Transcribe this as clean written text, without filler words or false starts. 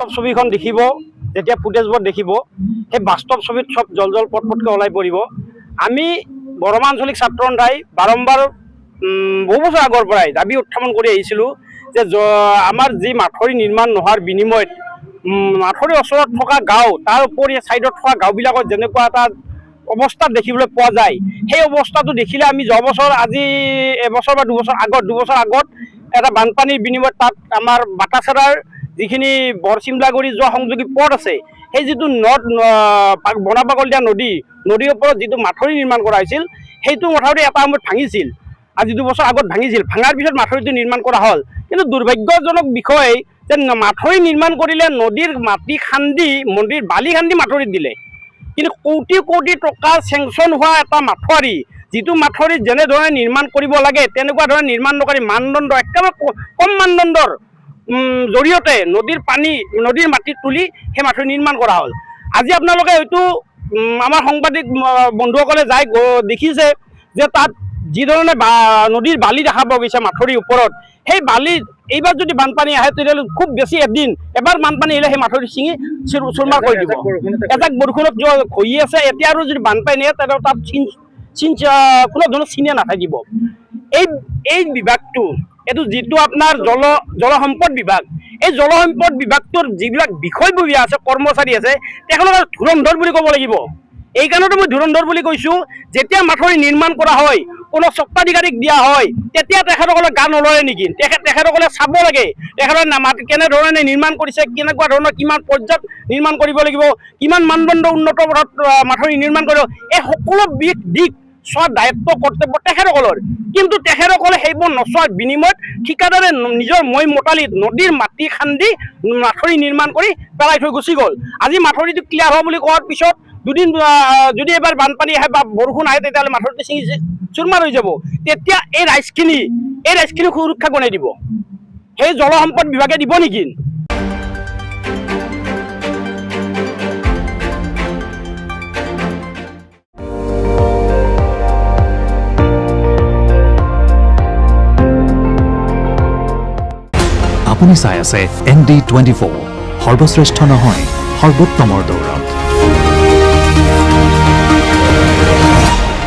বাস্তৱ ছবিখন দেখিব, যেতিয়া ফুটেজবোৰ দেখিব, সেই বাস্তৱ ছবিত চব জল পটপটকৈ ওলাই পৰিব। আমি বৰমা আঞ্চলিক ছাত্ৰ সন্থাই বাৰম্বাৰ বহু বছৰ আগৰ পৰাই দাবী উত্থাপন কৰি আহিছিলোঁ যে আমাৰ যি মাথৰি নিৰ্মাণ নোহোৱাৰ বিনিময়ত মাথৰিৰ ওচৰত থকা গাঁও, তাৰ উপৰি ছাইডত থকা গাঁওবিলাকত যেনেকুৱা এটা অৱস্থা দেখিবলৈ পোৱা যায়, সেই অৱস্থাটো দেখিলে আমি যোৱা বছৰ, আজি এবছৰ বা দুবছৰ আগত এটা বানপানীৰ বিনিময়ত তাত আমাৰ বাটাচাৰাৰ যিখিনি বৰচিমলাগুৰি যোৱা সংযোগী পথ আছে, সেই যিটো বনাপাগল দিয়া নদীৰ ওপৰত যিটো মাথৰি নিৰ্মাণ কৰা হৈছিল, সেইটো মাথৰি এটা সময়ত ভাঙিছিল। আজি 2 বছৰ আগত ভাঙিছিল। ভাঙাৰ পিছত মাথৰিটো নিৰ্মাণ কৰা হ'ল। কিন্তু দুৰ্ভাগ্যজনক বিষয় যে মাথৰি নিৰ্মাণ কৰিলে নদীৰ মাটি খান্দি, নদীৰ বালি খান্দি মাথৰিত দিলে। কিন্তু কোটি কোটি টকা চেংচন হোৱা এটা মাথৰি, যিটো মাথৰি যেনেধৰণে নিৰ্মাণ কৰিব লাগে তেনেকুৱা ধৰণে নিৰ্মাণ নকৰি মানদণ্ড একেবাৰে কম মানদণ্ডৰ জৰিয়তে নদীৰ মাটি তুলি সেই মাথৰি নিৰ্মাণ কৰা হ'ল। আজি আপোনালোকে হয়তো আমাৰ সাংবাদিক বন্ধুসকলে যাই দেখিছে যে তাত যিধৰণে নদীৰ বালি দেখা পোৱা গৈছে মাথৰিৰ ওপৰত, সেই বালি এইবাৰ যদি বানপানী আহে তেতিয়াহ'লে খুব বেছি এবাৰ বানপানী আহিলে সেই মাথৰি ছিঙি চুৰমাৰ কৰি দিব। এজাক বৰষুণত ঘঁহি আছে, এতিয়া আৰু যদি বানপানী আহে তেতিয়াহ'লে তাত কোনো ধৰণৰ চিনে নাথাকিব। এই বিভাগটো, এইটো যিটো আপোনাৰ জলসম্পদ বিভাগ, এই জলসম্পদ বিভাগটোৰ যিবিলাক বিষয়ববীয়া আছে, কৰ্মচাৰী আছে, তেখেতক ধুৰন্ধৰ বুলি ক'ব লাগিব। এই কাৰণতে মই ধুৰন্ধৰ বুলি কৈছোঁ, যেতিয়া মাথৰি নিৰ্মাণ কৰা হয়, কোনো স্বত্বাধিকাৰীক দিয়া হয়, তেতিয়া তেখেতসকলে গা নলৰে নেকি? তেখেতসকলে চাব লাগে তেখেতসকলে কেনেধৰণে নিৰ্মাণ কৰিছে, কেনেকুৱা ধৰণৰ কিমান পৰ্যায়ত নিৰ্মাণ কৰিব লাগিব, কিমান মানদণ্ড উন্নত পথত মাথৰি নিৰ্মাণ কৰিব, এই সকলো দিশ চোৱাৰ দায়িত্ব কৰ্তব্য তেখেতসকলৰ। কিন্তু তেখেতসকলে সেইবোৰ নচোৱাৰ বিনিময়ত ঠিকাদাৰে নিজৰ মই মতালিত নদীৰ মাটি খান্দি মাথৰি নিৰ্মাণ কৰি পেলাই থৈ গুচি গ'ল। আজি মাথৰিটো ক্লিয়াৰ হোৱা বুলি কোৱাৰ পিছত দুদিন যদি এবাৰ বানপানী আহে বা বৰষুণ আহে, তেতিয়াহ'লে মাথৰিটো ছিঙি চুৰমাৰ হৈ যাব। তেতিয়া এই ৰাইজখিনি সুৰক্ষা কোনে দিব? সেই জলসম্পদ বিভাগে দিব নেকি? আপুনি চাই আছে ND24, সৰ্বশ্ৰেষ্ঠ নহয়, সৰ্বোত্তমৰ দৌৰ।